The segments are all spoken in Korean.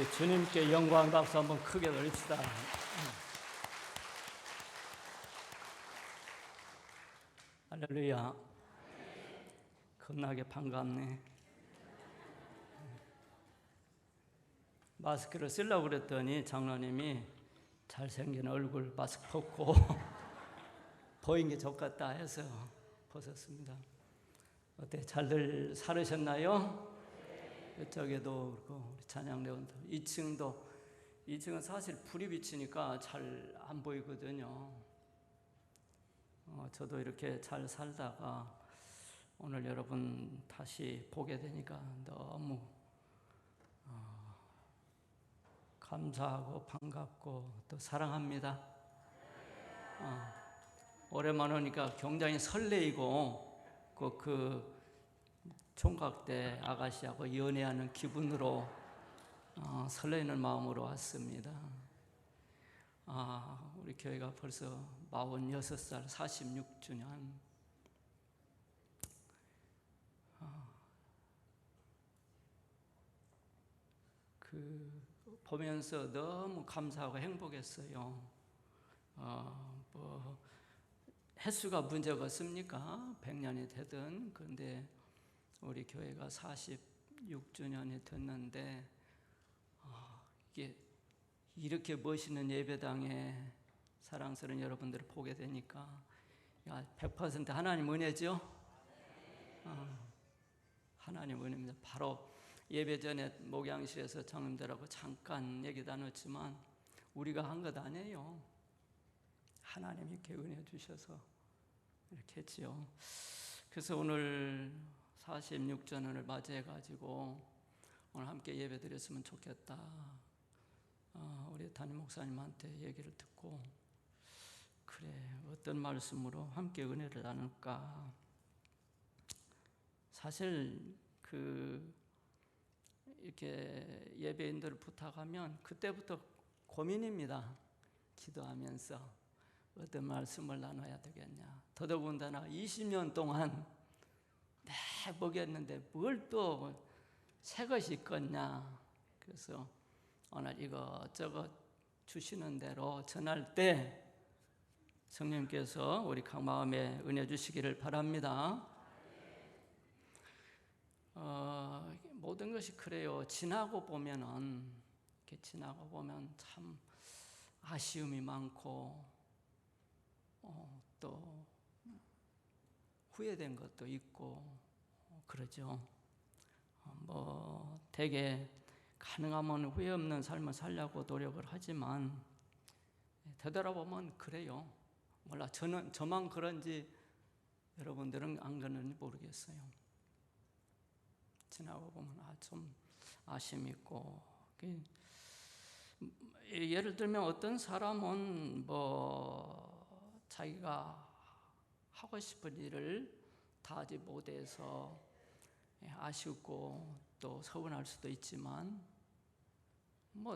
우리 주님께 영광 박수 한번 크게 돌립시다. 할렐루야. 겁나게 반갑네. 마스크를 쓰려고 그랬더니 장로님이 잘생긴 얼굴 마스크 벗고 보인 게 좋겠다 해서 벗었습니다. 어때? 잘들 살으셨나요? 이쪽에도 그렇고 우리 찬양대원들 2층은 사실 불이 비치니까 잘 안 보이거든요. 저도 이렇게 잘 살다가 오늘 여러분 다시 보게 되니까 너무 감사하고 반갑고 또 사랑합니다. 오랜만에 오니까 굉장히 설레이고 그 총각 때 아가씨하고 연애하는 기분으로 설레는 마음으로 왔습니다. 우리 교회가 벌써 46살 46주년. 보면서 너무 감사하고 행복했어요. 횟수가 문제가 없습니까? 100년이 되든. 그런데 우리 교회가 46주년이 됐는데 이게 이렇게 멋있는 예배당에 사랑스러운 여러분들을 보게 되니까 100% 하나님 은혜죠? 하나님 은혜입니다. 바로 예배 전에 목양실에서 장님들하고 잠깐 얘기 나눴지만 우리가 한 것 아니에요. 하나님이 이렇게 은혜 주셔서 이렇게 했지요. 그래서 오늘 46주년을 맞이해가지고 오늘 함께 예배 드렸으면 좋겠다. 우리 담임 목사님한테 얘기를 듣고 그래 어떤 말씀으로 함께 은혜를 나눌까. 사실 이렇게 예배인들을 부탁하면 그때부터 고민입니다. 기도하면서 어떤 말씀을 나눠야 되겠냐. 더더군다나 20년 동안 내 먹였는데 뭘 또 새 것이 있겠냐. 그래서 오늘 이것저것 주시는 대로 전할 때 성령께서 우리 각 마음에 은혜 주시기를 바랍니다. 모든 것이 그래요. 지나고 보면 참 아쉬움이 많고 또 후회된 것도 있고 그러죠. 되게 가능하면 후회 없는 삶을 살려고 노력을 하지만 되돌아보면 그래요. 몰라 저만 그런지 여러분들은 안 그런지 모르겠어요. 지나고 보면 좀 아쉬움이 있고 예를 들면 어떤 사람은 자기가 하고 싶은 일을 다 하지 못해서 아쉽고 또 서운할 수도 있지만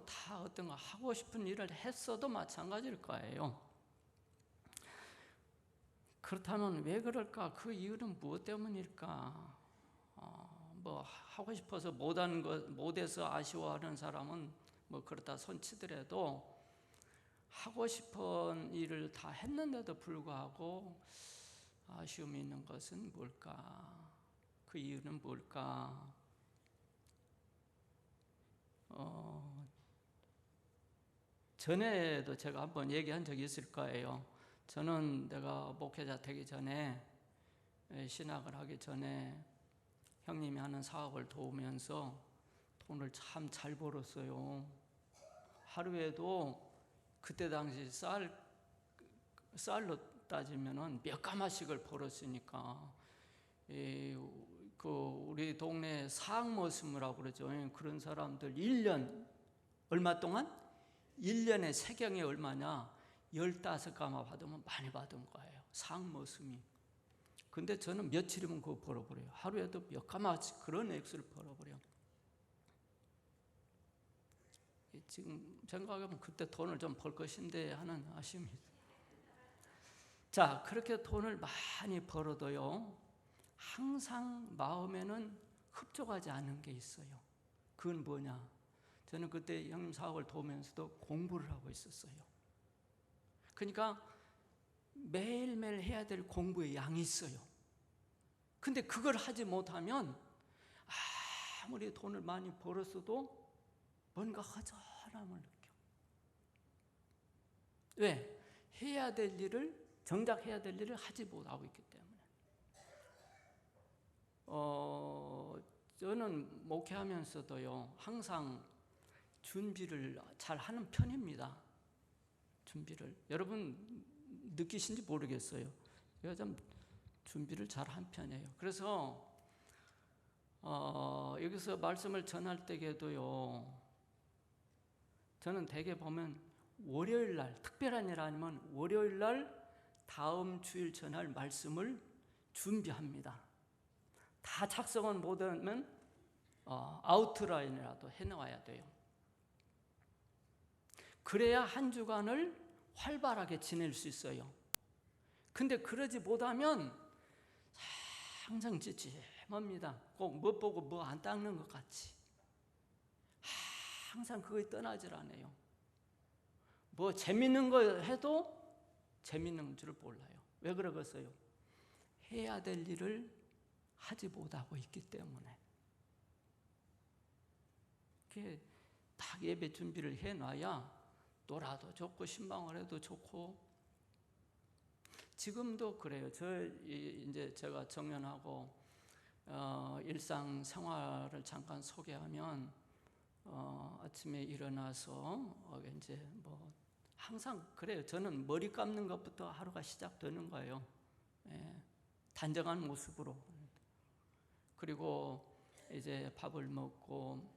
다 어떤 거 하고 싶은 일을 했어도 마찬가지일 거예요. 그렇다면 왜 그럴까? 그 이유는 무엇 때문일까? 하고 싶어서 못해서 아쉬워하는 사람은 그렇다 손치더라도 하고 싶은 일을 다 했는데도 불구하고 아쉬움이 있는 것은 뭘까? 그 이유는 뭘까? 전에도 제가 한번 얘기한 적이 있을 거예요. 저는 내가 목회자 되기 전에 신학을 하기 전에 형님이 하는 사업을 도우면서 돈을 참 잘 벌었어요. 하루에도 그때 당시 쌀로 따지면은 몇 가마씩을 벌었으니까 우리 동네 사학머스무라고 그러죠. 그런 사람들 1년 얼마 동안? 1년에 세경이 얼마냐? 15가마 받으면 많이 받은 거예요. 사학머스미. 근데 저는 며칠이면 그거 벌어버려요. 하루에도 몇 가마씩 그런 액수를 벌어버려요. 지금 생각하면 그때 돈을 좀 벌 것인데 하는 아쉬움이 있어요. 자, 그렇게 돈을 많이 벌어도요, 항상 마음에는 흡족하지 않은 게 있어요. 그건 뭐냐? 저는 그때 형님 사업을 도우면서도 공부를 하고 있었어요. 그러니까 매일매일 해야 될 공부의 양이 있어요. 근데 그걸 하지 못하면 아무리 돈을 많이 벌었어도 뭔가 허전함을 느껴. 왜? 해야 될 일을, 정작 해야 될 일을 하지 못하고 있기 때문에. 저는 목회하면서도요, 항상 준비를 잘 하는 편입니다. 준비를. 여러분 느끼신지 모르겠어요. 제가 좀 준비를 잘 한 편이에요. 그래서 여기서 말씀을 전할 때에도요, 저는 대개 보면 월요일 날, 특별한 일 아니면 월요일 날 다음 주일 전할 말씀을 준비합니다. 다 작성은 못하면 아웃라인이라도 해놓아야 돼요. 그래야 한 주간을 활발하게 지낼 수 있어요. 근데 그러지 못하면 항상 찌찜합니다. 꼭 못 보고 뭐 안 닦는 것 같이. 항상 그거에 떠나질 않아요. 뭐 재밌는 거 해도 재밌는 줄 몰라요. 왜 그러겠어요? 해야 될 일을 하지 못하고 있기 때문에. 그게 딱 예배 준비를 해놔야 놀아도 좋고 신방을 해도 좋고. 지금도 그래요. 이제 제가 정년하고 일상 생활을 잠깐 소개하면 아침에 일어나서 이제 뭐 항상 그래요. 저는 머리 감는 것부터 하루가 시작되는 거예요. 예, 단정한 모습으로. 그리고 이제 밥을 먹고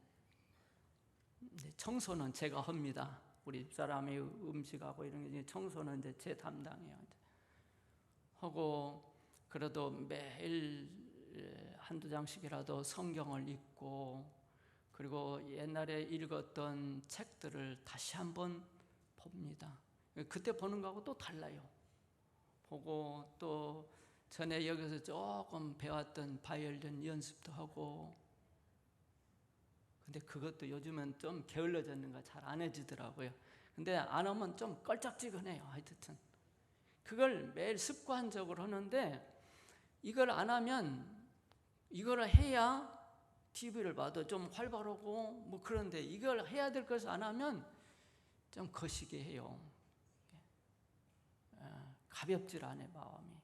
청소는 제가 합니다. 우리 집사람이 음식하고 이런 게 청소는 이제 제 담당이에요. 하고 그래도 매일 한두 장씩이라도 성경을 읽고, 그리고 옛날에 읽었던 책들을 다시 한번 봅니다. 그때 보는 거하고 또 달라요. 보고 또 전에 여기서 조금 배웠던 바이올린 연습도 하고. 근데 그것도 요즘은 좀 게을러졌는가 잘 안 해지더라고요. 근데 안 하면 좀 껄쩍지근해요. 하여튼 그걸 매일 습관적으로 하는데, 이걸 안 하면, 이걸 해야 TV를 봐도 좀 활발하고 뭐 그런데, 이걸 해야 될 것을 안 하면 좀 거시기 해요. 가볍질 않아요, 마음이.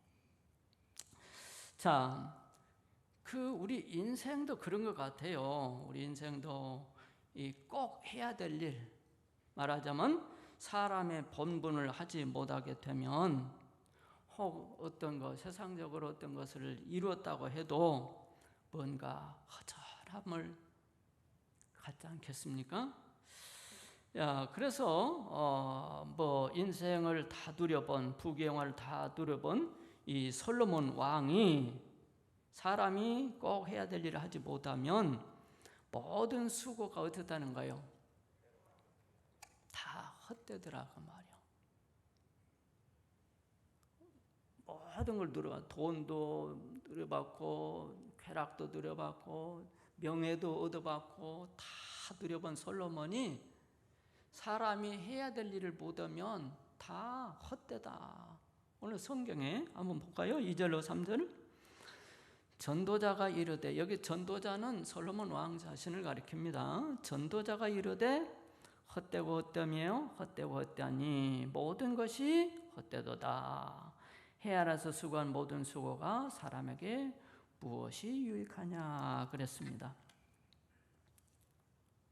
자, 우리 인생도 그런 것 같아요. 우리 인생도 꼭 해야 될 일, 말하자면 사람의 본분을 하지 못하게 되면, 혹 어떤 것, 세상적으로 어떤 것을 이루었다고 해도 뭔가 허전함을 갖지 않겠습니까? 그래서 뭐 인생을 다 누려본, 부귀영화를 다 누려본 이 솔로몬 왕이 사람이 꼭 해야 될 일을 하지 못하면 모든 수고가 어떻다는가요? 다 헛되더라고 말이야. 모든 걸 누려봐. 돈도 누려봤고, 쾌락도 누려봤고, 명예도 얻어봤고, 다 누려본 솔로몬이 사람이 해야 될 일을 못하면 다 헛되다. 오늘 성경에 한번 볼까요? 2절로 3절. 전도자가 이르되, 여기 전도자는 솔로몬 왕 자신을 가리킵니다. 전도자가 이르되 헛되고 헛됨이에요. 헛되고 헛되하니 모든 것이 헛되도다. 해 아래서 수고한 모든 수고가 사람에게 무엇이 유익하냐 그랬습니다.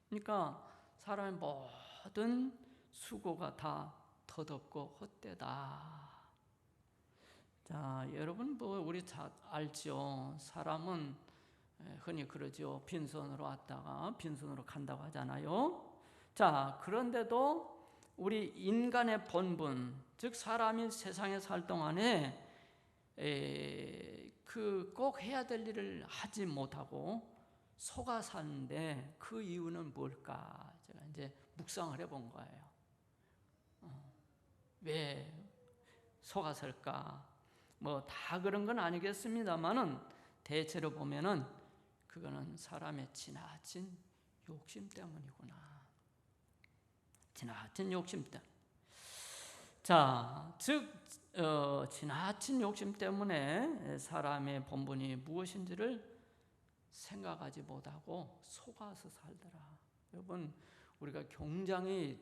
그러니까 사람의 모든 수고가 다 덧없고 헛되다. 자, 여러분 뭐 우리 잘 알죠. 사람은 흔히 그러죠. 빈손으로 왔다가 빈손으로 간다고 하잖아요. 자, 그런데도 우리 인간의 본분, 즉 사람이 세상에 살 동안에 꼭 해야 될 일을 하지 못하고 속아 사는데, 그 이유는 뭘까? 제가 이제 묵상을 해본 거예요. 왜 속아 살까? 뭐 다 그런 건 아니겠습니다만은 대체로 보면은 그거는 사람의 지나친 욕심 때문이구나. 지나친 욕심 때문에. 자, 즉 지나친 욕심 때문에 사람의 본분이 무엇인지를 생각하지 못하고 속아서 살더라. 여러분, 우리가 굉장히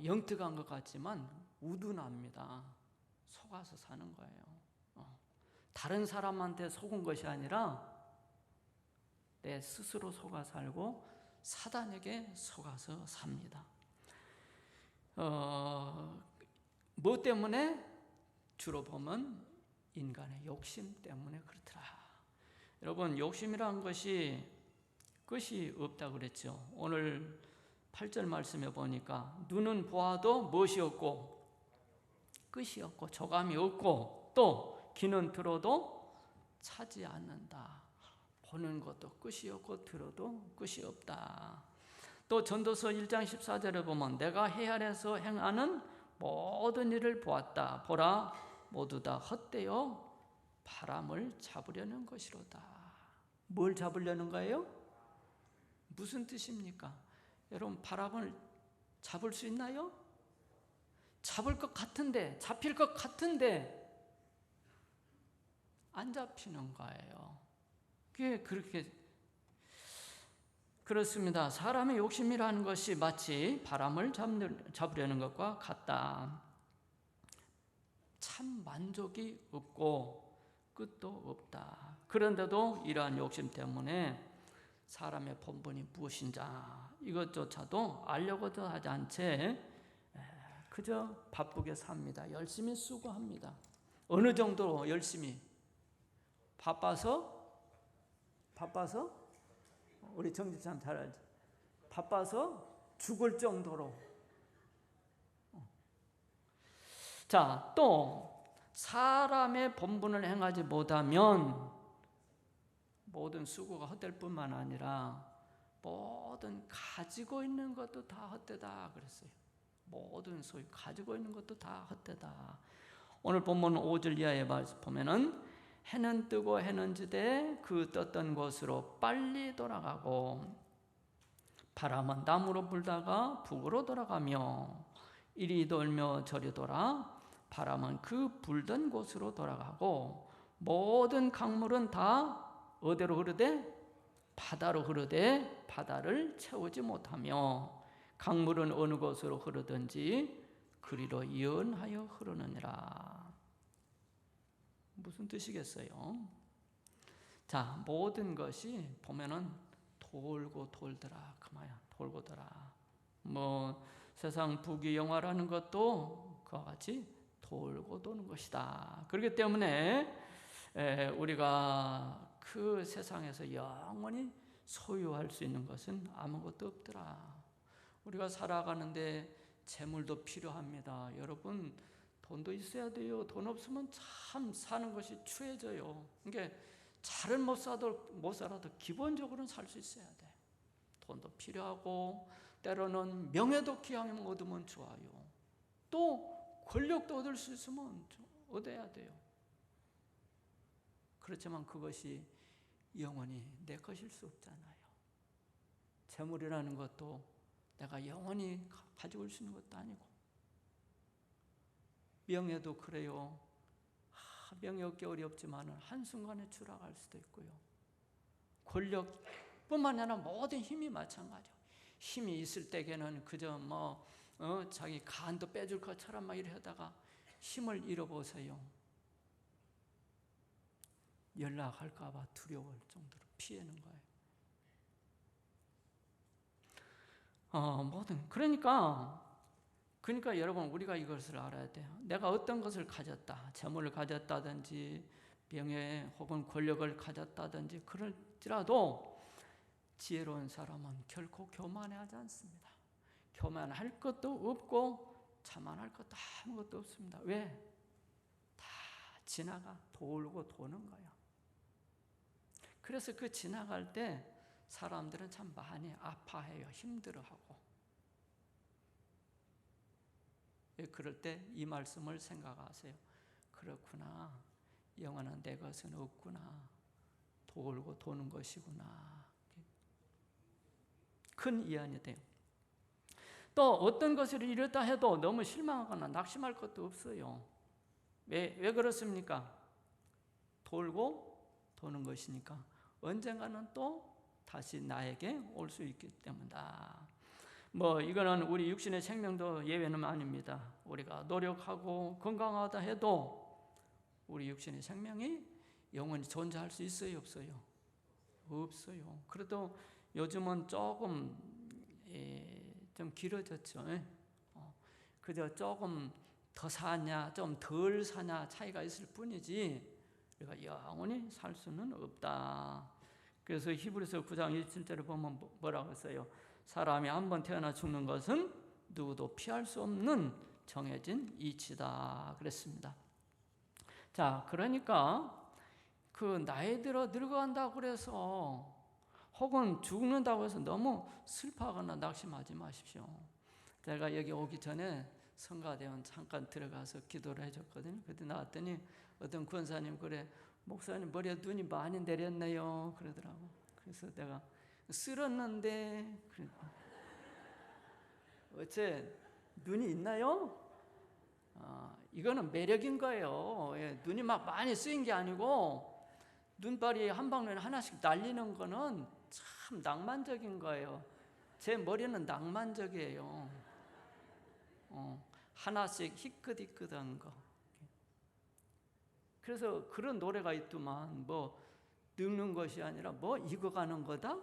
영특한 것 같지만 우둔합니다. 속아서 사는 거예요. 다른 사람한테 속은 것이 아니라 내 스스로 속아 살고 사단에게 속아서 삽니다. 뭐 때문에? 주로 보면 인간의 욕심 때문에 그렇더라. 여러분, 욕심이라는 것이 끝이 없다고 그랬죠. 오늘 8절 말씀에 보니까 눈은 보아도 무엇이 없고 끝이 없고 조감이 없고 또 귀는 들어도 차지 않는다. 보는 것도 끝이 없고 들어도 끝이 없다. 또 전도서 1장 14절에 보면 내가 해 아래에서 행하는 모든 일을 보았다. 보라, 모두 다 헛되어 바람을 잡으려는 것이로다. 뭘 잡으려는 거예요? 무슨 뜻입니까? 여러분, 바람을 잡을 수 있나요? 잡을 것 같은데, 잡힐 것 같은데 안 잡히는 거예요. 그게 그렇게 그렇습니다. 사람의 욕심이라는 것이 마치 바람을 잡으려는 것과 같다. 참 만족이 없고 끝도 없다. 그런데도 이러한 욕심 때문에 사람의 본분이 무엇인지 이것조차도 알려고도 하지 않은 채 그저 바쁘게 삽니다. 열심히 수고합니다. 어느 정도로 열심히? 바빠서 우리 정지참 잘 알죠. 바빠서 죽을 정도로. 자, 또 사람의 본분을 행하지 못하면 모든 수고가 헛될 뿐만 아니라 모든 가지고 있는 것도 다 헛되다 그랬어요. 모든 소유 가지고 있는 것도 다 헛되다. 오늘 본문 5절 이하에 보면은 해는 뜨고 해는 지되 그 떴던 곳으로 빨리 돌아가고 바람은 남으로 불다가 북으로 돌아가며 이리 돌며 저리 돌아 바람은 그 불던 곳으로 돌아가고 모든 강물은 다 어디로 흐르되? 바다로 흐르되 바다를 채우지 못하며 강물은 어느 곳으로 흐르든지 그리로 이연하여 흐르느니라. 무슨 뜻이겠어요? 자, 모든 것이 보면은 돌고 돌더라 그 말이야. 돌고 돌아. 뭐 세상 부귀영화라는 것도 그와 같이 돌고 도는 것이다. 그렇기 때문에 우리가 그 세상에서 영원히 소유할 수 있는 것은 아무것도 없더라. 우리가 살아가는데 재물도 필요합니다. 여러분, 돈도 있어야 돼요. 돈 없으면 참 사는 것이 추해져요. 그러니까 잘은 못 살아도 기본적으로는 살 수 있어야 돼. 돈도 필요하고 때로는 명예도 기왕이면 얻으면 좋아요. 또 권력도 얻을 수 있으면 얻어야 돼요. 그렇지만 그것이 영원히 내 것일 수 없잖아요. 재물이라는 것도 내가 영원히 가지고 올 수 있는 것도 아니고, 명예도 그래요. 명예 얻기 어렵지만 한순간에 추락할 수도 있고요. 권력뿐만 아니라 모든 힘이 마찬가지예요. 힘이 있을 때에는 그저 자기 간도 빼줄 것처럼 막 이러다가 힘을 잃어보세요. 연락할까 봐 두려울 정도로 피하는 거예요. 그러니까 여러분, 우리가 이것을 알아야 돼요. 내가 어떤 것을 가졌다, 재물을 가졌다든지 명예 혹은 권력을 가졌다든지 그럴지라도 지혜로운 사람은 결코 교만하지 않습니다. 교만할 것도 없고 자만할 것도 아무것도 없습니다. 왜? 다 지나가 돌고 도는 거예요. 그래서 그 지나갈 때 사람들은 참 많이 아파해요. 힘들어하고. 그럴 때 이 말씀을 생각하세요. 그렇구나. 영원한 내 것은 없구나. 돌고 도는 것이구나. 큰 이해가 돼요. 또 어떤 것을 이뤘다 해도 너무 실망하거나 낙심할 것도 없어요. 왜 그렇습니까? 돌고 도는 것이니까 언젠가는 또 다시 나에게 올 수 있기 때문이다. 이거는 우리 육신의 생명도 예외는 아닙니다. 우리가 노력하고 건강하다 해도 우리 육신의 생명이 영원히 존재할 수 있어요, 없어요? 없어요. 그래도 요즘은 조금 좀 길어졌죠. 그저 조금 더 사냐, 좀 덜 사냐 차이가 있을 뿐이지 우리가 영원히 살 수는 없다. 그래서 히브리서 9장 27절에 보면 뭐라고 했어요? 사람이 한번 태어나 죽는 것은 누구도 피할 수 없는 정해진 이치다 그랬습니다. 자, 그러니까 그 나이 들어 늙어간다고 그래서 혹은 죽는다고 해서 너무 슬퍼하거나 낙심하지 마십시오. 제가 여기 오기 전에 성가대원 잠깐 들어가서 기도를 해줬거든요. 그때 나왔더니 어떤 권사님 그래, 목사님 머리에 눈이 많이 내렸네요 그러더라고. 그래서 내가 쓸었는데 어째 눈이 있나요? 이거는 매력인 거예요. 눈이 막 많이 쓰인 게 아니고 눈발이 한 방울에 하나씩 날리는 거는 참 낭만적인 거예요. 제 머리는 낭만적이에요. 하나씩 희끗희끗한 거. 그래서 그런 노래가 있더만 늙는 것이 아니라 익어가는 거다?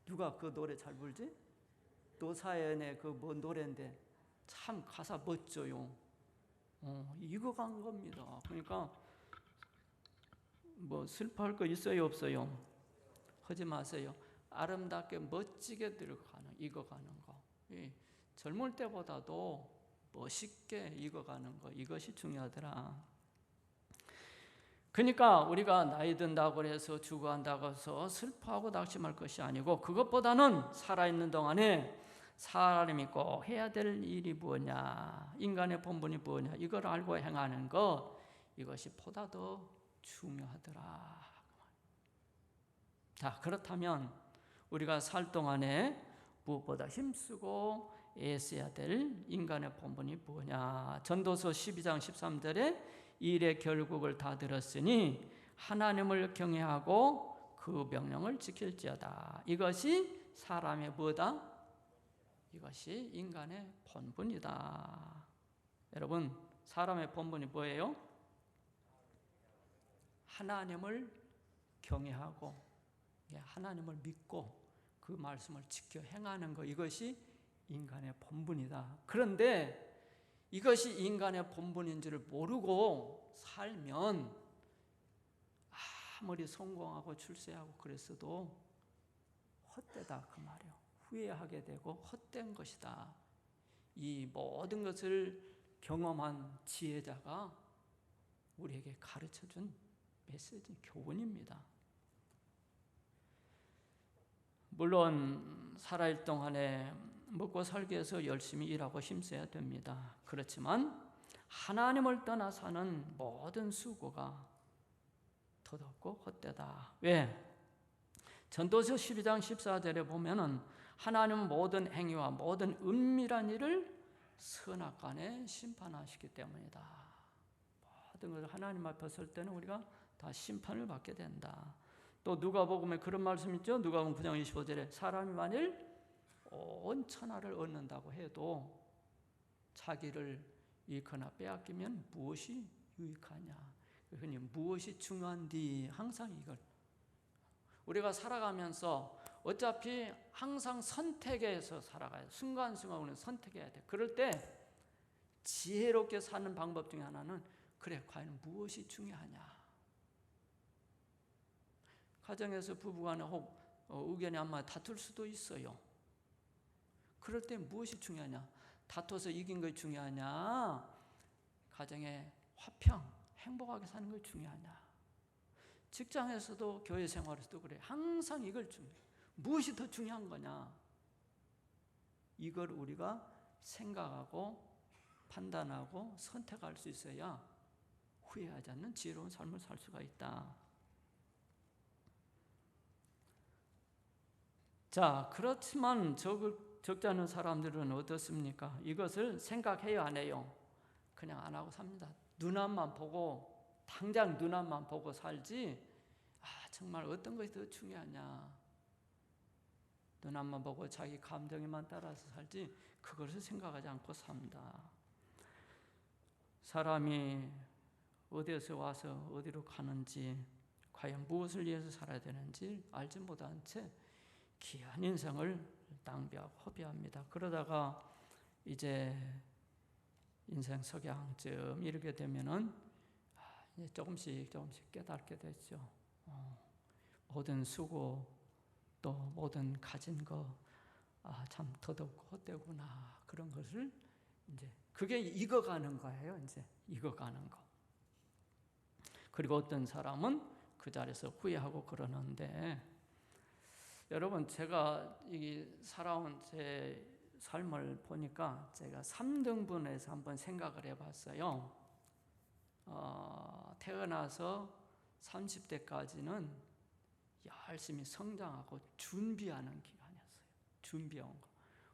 누가 그 노래 잘 불지? 노사연의 그 노래인데 참 가사 멋져요. 익어간 겁니다. 그러니까 슬퍼할 거 있어요, 없어요? 하지 마세요. 아름답게 멋지게 익어가는 거. 젊을 때보다도 멋있게 익어가는 거, 이것이 중요하더라. 그러니까 우리가 나이 든다고 해서 죽어간다고 해서 슬퍼하고 낙심할 것이 아니고 그것보다는 살아있는 동안에 사람이 꼭 해야 될 일이 뭐냐, 인간의 본분이 뭐냐, 이걸 알고 행하는 것, 이것이 보다 더 중요하더라. 자, 그렇다면 우리가 살 동안에 무엇보다 힘쓰고 애써야 될 인간의 본분이 뭐냐? 전도서 12장 13절에 일의 결국을 다 들었으니 하나님을 경외하고 그 명령을 지킬지어다. 이것이 사람의 뭐다? 이것이 인간의 본분이다. 여러분, 사람의 본분이 뭐예요? 하나님을 경외하고 하나님을 믿고 그 말씀을 지켜 행하는 것, 이것이 인간의 본분이다. 그런데 이것이 인간의 본분인지를 모르고 살면 아무리 성공하고 출세하고 그랬어도 헛되다 그 말이에요. 후회하게 되고 헛된 것이다. 이 모든 것을 경험한 지혜자가 우리에게 가르쳐준 메시지, 교훈입니다. 물론 살아있을 동안에 먹고 살기 위해서 열심히 일하고 힘써야 됩니다. 그렇지만 하나님을 떠나 사는 모든 수고가 덧없고 헛되다. 왜? 전도서 12장 14절에 보면은 하나님은 모든 행위와 모든 은밀한 일을 선악간에 심판하시기 때문이다. 모든 것을 하나님 앞에 설 때는 우리가 다 심판을 받게 된다. 또 누가복음에 그런 말씀 있죠. 누가복음 9장 25절에 사람이 만일 온 천하를 얻는다고 해도 자기를 잃거나 빼앗기면 무엇이 유익하냐. 흔히 무엇이 중요한디, 항상 이걸 우리가 살아가면서 어차피 항상 선택해서 살아가요. 순간순간 우리는 선택해야 돼. 그럴 때 지혜롭게 사는 방법 중에 하나는 그래, 과연 무엇이 중요하냐. 가정에서 부부간에 혹 의견이 안 맞아 다툴 수도 있어요. 그럴 때 무엇이 중요하냐? 다퉈서 이긴 것이 중요하냐? 가정의 화평, 행복하게 사는 것이 중요하냐? 직장에서도 교회 생활에서도 그래. 항상 이걸 무엇이 더 중요한 거냐? 이걸 우리가 생각하고 판단하고 선택할 수 있어야 후회하지 않는 지혜로운 삶을 살 수가 있다. 자, 그렇지만 적지 않은 사람들은 어떻습니까? 이것을 생각해요, 안 해요? 그냥 안 하고 삽니다. 눈앞만 보고, 당장 눈앞만 보고 살지, 정말 어떤 것이 더 중요하냐? 눈앞만 보고 자기 감정에만 따라서 살지, 그것을 생각하지 않고 삽니다. 사람이 어디에서 와서 어디로 가는지, 과연 무엇을 위해서 살아야 되는지 알지 못한 채 귀한 인생을 낭비하고 허비합니다. 그러다가 이제 인생 석양쯤 이르게 되면은 이제 조금씩 깨닫게 되죠. 모든 수고 또 모든 가진 거 참 더덥고 헛되구나, 그런 것을 이제 그게 익어가는 거예요. 이제 익어가는 거. 그리고 어떤 사람은 그 자리에서 후회하고 그러는데, 여러분, 제가 이 살아온 제 삶을 보니까 제가 3등분해서 한번 생각을 해봤어요. 태어나서 30대까지는 열심히 성장하고 준비하는 기간이었어요. 준비한 거.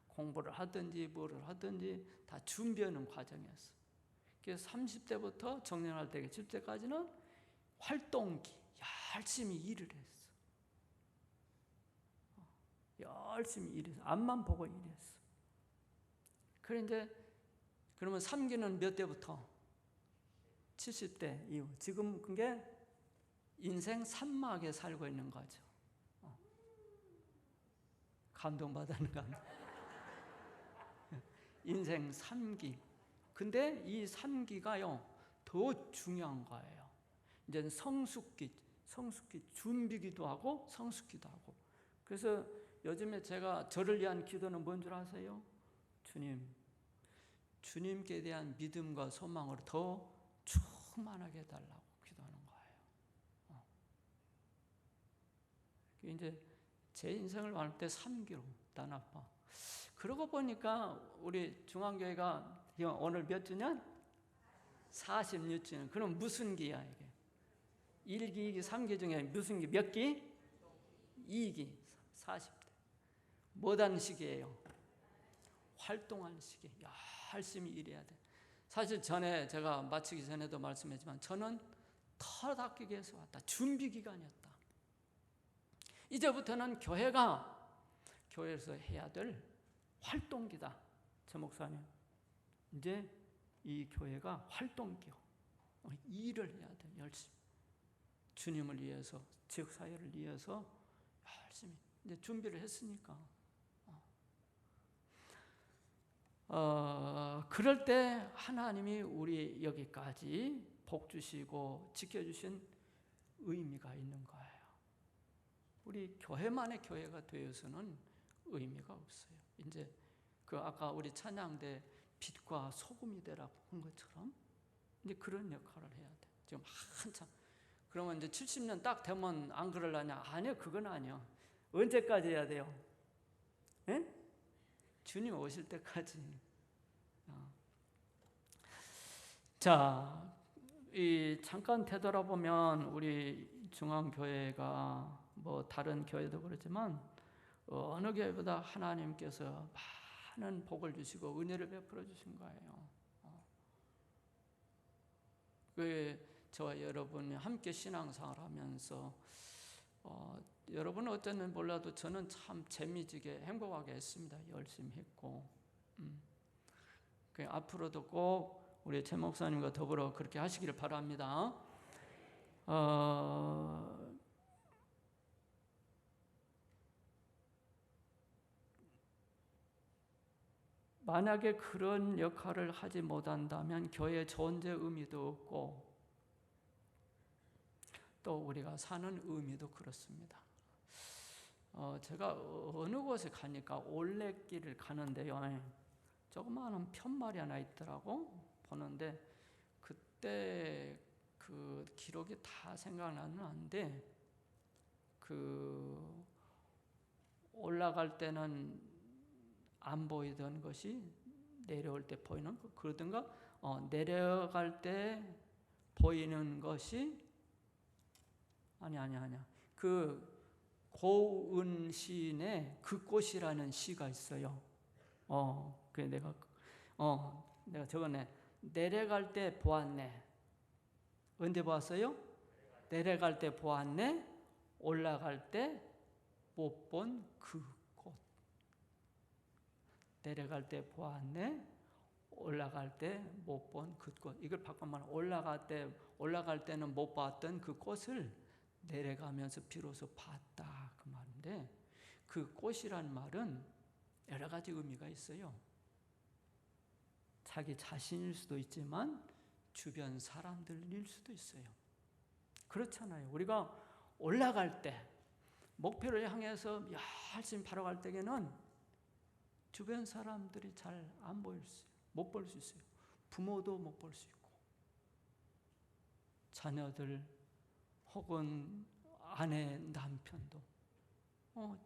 공부를 하든지 뭐를 하든지 다 준비하는 과정이었어요. 그래서 30대부터 정년할 때 70대까지는 활동기, 열심히 일을 했어. 열심히 일해서 앞만 보고 일했어. 그래 이제 그러면 3기는 몇 대부터? 70대 이후. 지금 그게 인생 3막에 살고 있는 거죠. 감동받는 거 아니야? 인생 3기. 근데 이 3기가요 더 중요한 거예요. 이제 성숙기 준비기도 하고 성숙기도 하고. 그래서 요즘에 제가 저를 위한 기도는 뭔 줄 아세요? 주님께 대한 믿음과 소망으로 더 충만하게 해달라고 기도하는 거예요. 이제 제 인생을 말할 때 3기로 나눠봐. 그러고 보니까 우리 중앙교회가 오늘 몇 주년? 46주년. 그럼 무슨 기야 이게? 1기, 2기, 3기 중에 무슨 기? 몇 기? 2기, 40대. 뭐단 시기예요? 활동하는 시기. 열심히 일해야 돼. 사실 전에 제가 마치기 전에도 말씀했지만 저는 털어닦기 위해서 왔다. 준비 기간이었다. 이제부터는 교회에서 해야 될 활동기다. 저 목사님, 이제 이 교회가 활동기요. 일을 해야 돼. 열심히. 주님을 위해서, 지역사회를 위해서 열심히 이제 준비를 했으니까. 그럴 때 하나님이 우리 여기까지 복 주시고 지켜주신 의미가 있는 거예요. 우리 교회만의 교회가 되어서는 의미가 없어요. 이제 그 아까 우리 찬양대 빛과 소금이 되라고 한 것처럼 이제 그런 역할을 해야 돼. 지금 한참. 그러면 이제 70년 딱 되면 안 그러려냐? 아니요, 그건 아니요. 언제까지 해야 돼요? 예? 주님 오실 때까지. 자, 잠깐 되돌아보면 우리 중앙교회가 뭐 다른 교회도 그렇지만 어느 교회보다 하나님께서 많은 복을 주시고 은혜를 베풀어 주신 거예요. 저와 여러분이 함께 신앙생활 하면서 여러분은 어쩌면 몰라도 저는 참 재미지게 행복하게 했습니다. 열심히 했고 앞으로도 꼭 우리 최 목사님과 더불어 그렇게 하시기를 바랍니다. 만약에 그런 역할을 하지 못한다면 교회의 존재 의미도 없고 또 우리가 사는 의미도 그렇습니다. 제가 어느 곳에 가니까 올레길을 가는데요, 조그마한 편말이 하나 있더라고. 보는데 그때 그 기록이 다 생각나는 않는데 그 올라갈 때는 안 보이던 것이 내려올 때 보이는 거, 그러든가 내려갈 때 보이는 것이 아니야. 그 고은 시인의 그 꽃이라는 시가 있어요. 그 내가 저번에 내려갈 때 보았네. 언제 보았어요? 내려갈 때 보았네. 올라갈 때 못 본 그 곳. 내려갈 때 보았네. 올라갈 때 못 본 그 곳. 이걸 바꾸면 올라갈 때는 못 봤던 그 꽃을 내려가면서 비로소 봤다 그 말인데, 그 꽃이란 말은 여러 가지 의미가 있어요. 자기 자신일 수도 있지만 주변 사람들일 수도 있어요. 그렇잖아요. 우리가 올라갈 때, 목표를 향해서 열심히 바라갈 때에는 주변 사람들이 잘 안 보일 수 있어요. 못 볼 수 있어요. 부모도 못 볼 수 있고, 자녀들 혹은 아내, 남편도,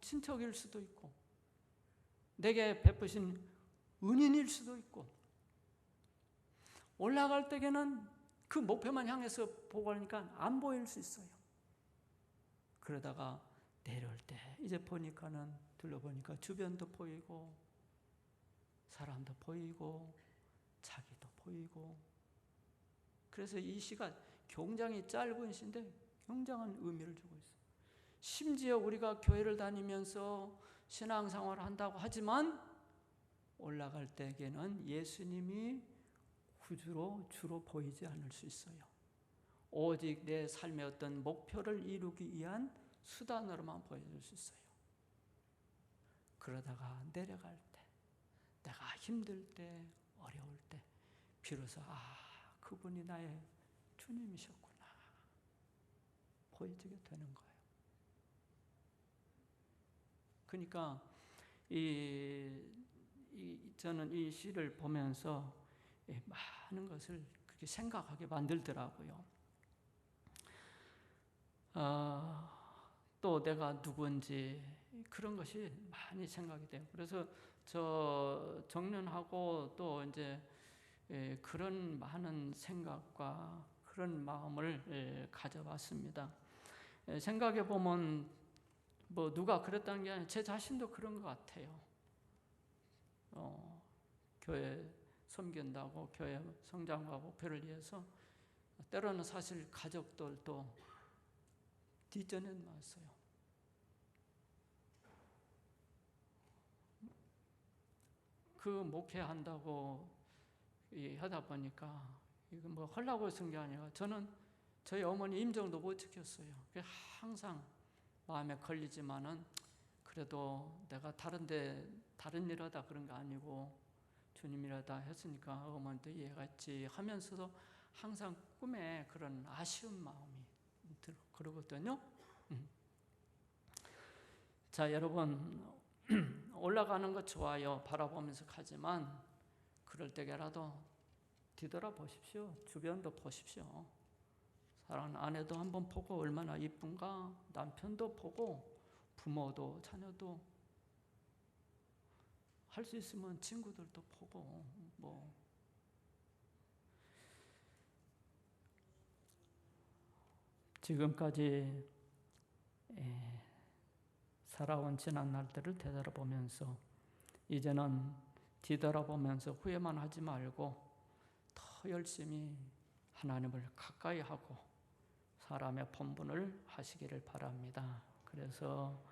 친척일 수도 있고, 내게 베푸신 은인일 수도 있고, 올라갈 때에는 그 목표만 향해서 보고 하니까 안 보일 수 있어요. 그러다가 내려올 때 이제 보니까는, 둘러보니까 주변도 보이고 사람도 보이고 자기도 보이고, 그래서 이 시가 굉장히 짧은 시인데 굉장한 의미를 주고 있어요. 심지어 우리가 교회를 다니면서 신앙생활을 한다고 하지만 올라갈 때에는 예수님이 구주로 주로 보이지 않을 수 있어요. 오직 내 삶의 어떤 목표를 이루기 위한 수단으로만 보여줄 수 있어요. 그러다가 내려갈 때, 내가 힘들 때, 어려울 때 비로소 그분이 나의 주님이셨구나 보여지게 되는 거예요. 그러니까 저는 이 시를 보면서 많은 것을 그렇게 생각하게 만들더라고요. 또 내가 누구인지 그런 것이 많이 생각이 돼요. 그래서 저 정년하고 또 이제 그런 많은 생각과 그런 마음을 가져봤습니다. 생각해 보면 뭐 누가 그랬다는 게 아니라 제 자신도 그런 것 같아요. 교회 섬긴다고 교회 성장과 목표를 위해서 때로는 사실 가족들도 뒷전에 놨어요. 그 목회한다고 하다 보니까 이거 뭐 하려고 쓴 게 아니라 저는 저희 어머니 임종도 못 지켰어요. 항상 마음에 걸리지만은 그래도 내가 다른 일 하다 그런 거 아니고 주님이라다 했으니까 어머니도 이해가 있지 하면서도 항상 꿈에 그런 아쉬운 마음이 그러거든요. 자, 여러분, 올라가는 것 좋아요. 바라보면서 가지만 그럴 때라도 뒤돌아보십시오. 주변도 보십시오. 사랑하는 아내도 한번 보고 얼마나 이쁜가, 남편도 보고 부모도 자녀도, 할 수 있으면 친구들도 보고, 지금까지 살아온 지난 날들을 되돌아보면서 이제는 뒤돌아보면서 후회만 하지 말고 더 열심히 하나님을 가까이 하고 사람의 본분을 하시기를 바랍니다. 그래서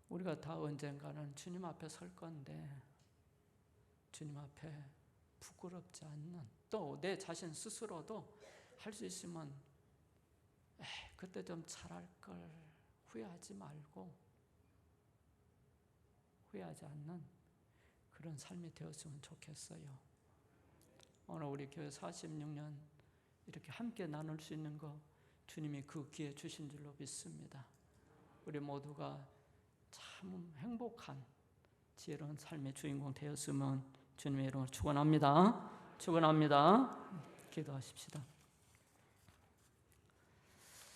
우리가 다 언젠가는 주님 앞에 설 건데 주님 앞에 부끄럽지 않는, 또 내 자신 스스로도 할 수 있으면 그때 좀 잘할 걸 후회하지 말고 후회하지 않는 그런 삶이 되었으면 좋겠어요. 오늘 우리 교회 46년 이렇게 함께 나눌 수 있는 거 주님이 그 기회 주신 줄로 믿습니다. 우리 모두가 참 행복한 지혜로운 삶의 주인공 되었으면 주님의 이름으로 축원합니다. 축원합니다. 기도하십시다.